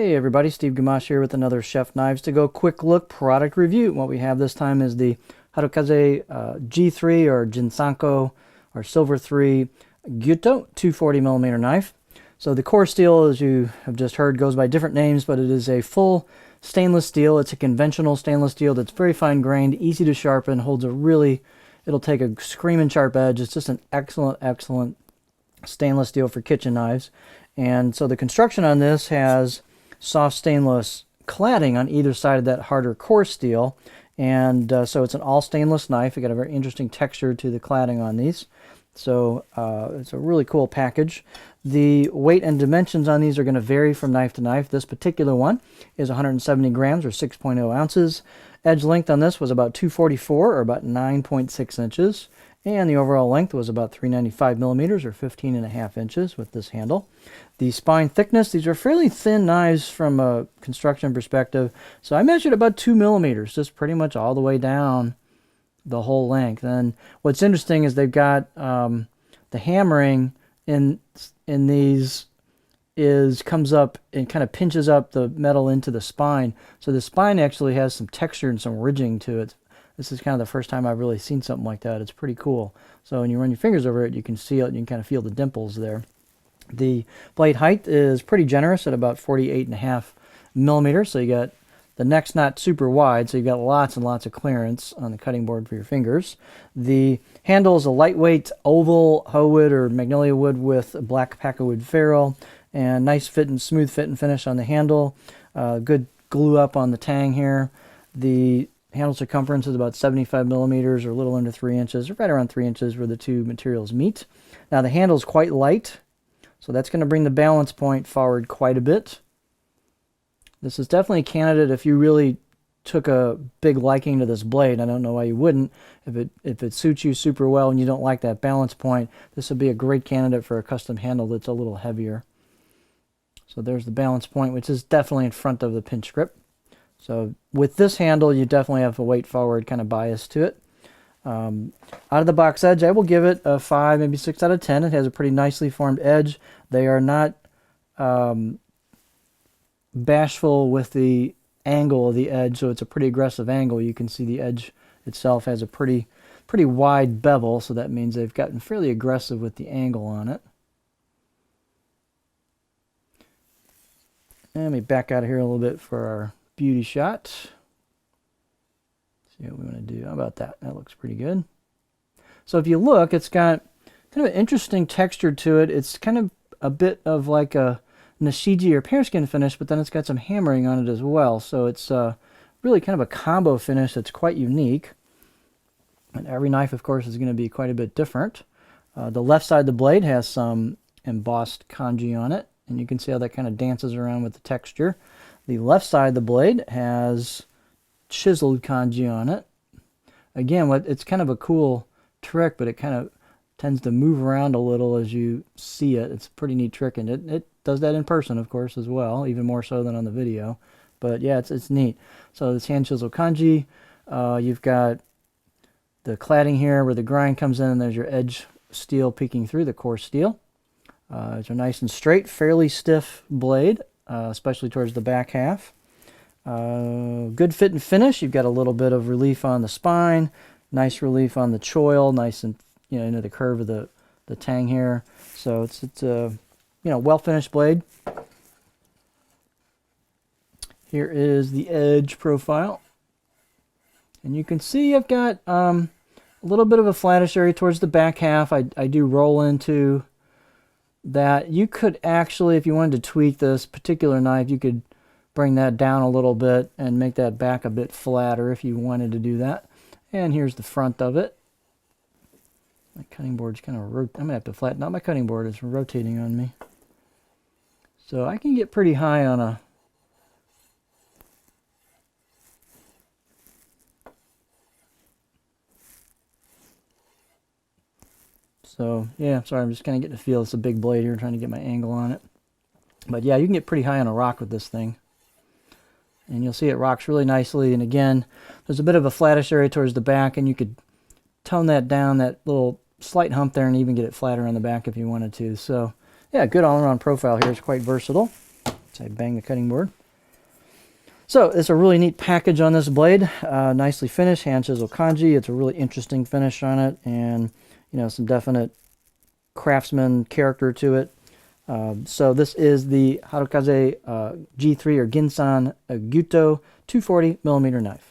Hey everybody, Steve Gamache here with another Chef Knives to Go quick look product review. What we have this time is the Harukaze G3 or Jinsanko or Silver 3 Gyuto 240mm knife. So the core steel, as you have just heard, goes by different names, but it is a full stainless steel. It's a conventional stainless steel that's very fine grained, easy to sharpen, holds a really, it'll take a screaming sharp edge. It's just an excellent stainless steel for kitchen knives. And so the construction on this has soft stainless cladding on either side of that harder core steel, and so it's an all stainless knife. It got a very interesting texture to the cladding on these, so it's a really cool package. The weight and dimensions on these are going to vary from knife to knife. This particular one is 170 grams or 6.0 ounces. Edge length on this was about 244 or about 9.6 inches, and the overall length was about 395 millimeters or 15.5 inches with this handle. The spine thickness, these are fairly thin knives from a construction perspective, so I measured about 2 millimeters, just pretty much all the way down the whole length. And what's interesting is they've got the hammering in these comes up and kind of pinches up the metal into the spine, so the spine actually has some texture and some ridging to it. This is kind of the first time I've really seen something like that. It's pretty cool. So when you run your fingers over it, you can see it, and you can kind of feel the dimples there. The blade height is pretty generous at about 48.5 millimeters. So you got the neck's not super wide, so you've got lots and lots of clearance on the cutting board for your fingers. The handle is a lightweight oval hoe wood or magnolia wood with a black packawood ferrule, and nice fit and smooth fit and finish on the handle. Good glue up on the tang here. The handle circumference is about 75 millimeters or a little under 3 inches, or right around 3 inches where the two materials meet. Now the handle is quite light, so that's going to bring the balance point forward quite a bit. This is definitely a candidate if you really took a big liking to this blade. I don't know why you wouldn't. If it suits you super well and you don't like that balance point, this would be a great candidate for a custom handle that's a little heavier. So there's the balance point, which is definitely in front of the pinch grip. So with this handle, you definitely have a weight forward kind of bias to it. Out of the box edge, I will give it a 5, maybe 6 out of 10. It has a pretty nicely formed edge. They are not bashful with the angle of the edge, so it's a pretty aggressive angle. You can see the edge itself has a pretty wide bevel, so that means they've gotten fairly aggressive with the angle on it. And let me back out of here a little bit for our beauty shot. See what we want to do. How about that? That looks pretty good. So if you look, it's got kind of an interesting texture to it. It's kind of a bit of like a nishiji or pearskin finish, but then it's got some hammering on it as well. So it's really kind of a combo finish that's quite unique. And every knife, of course, is going to be quite a bit different. The left side of the blade has some embossed kanji on it, and you can see how that kind of dances around with the texture. The left side of the blade has chiseled kanji on it. Again, it's kind of a cool trick, but it kind of tends to move around a little as you see it. It's a pretty neat trick, and it does that in person, of course, as well, even more so than on the video. But yeah, it's neat. So this hand chisel kanji, you've got the cladding here where the grind comes in, and there's your edge steel peeking through the core steel. It's a nice and straight, fairly stiff blade, especially towards the back half. Good fit and finish. You've got a little bit of relief on the spine, nice relief on the choil, nice and into the curve of the tang here. So it's a well finished blade. Here is the edge profile, and you can see I've got a little bit of a flattish area towards the back half. I do roll into that. You could actually, if you wanted to tweak this particular knife, you could bring that down a little bit and make that back a bit flatter if you wanted to do that. And here's the front of it. My cutting board's kind of I'm gonna have to flatten out my cutting board. It's rotating on me, so I can get pretty high on a yeah, sorry, I'm just kind of getting a feel. It's a big blade here, trying to get my angle on it. But yeah, you can get pretty high on a rock with this thing. And you'll see it rocks really nicely. And again, there's a bit of a flattish area towards the back, and you could tone that down, that little slight hump there, and even get it flatter on the back if you wanted to. So yeah, good all-around profile here. It's quite versatile. It's I bang the cutting board. So it's a really neat package on this blade, nicely finished, hand chisel kanji. It's a really interesting finish on it, and some definite craftsman character to it. So this is the Harukaze G3 or Ginsan Gyuto 240mm knife.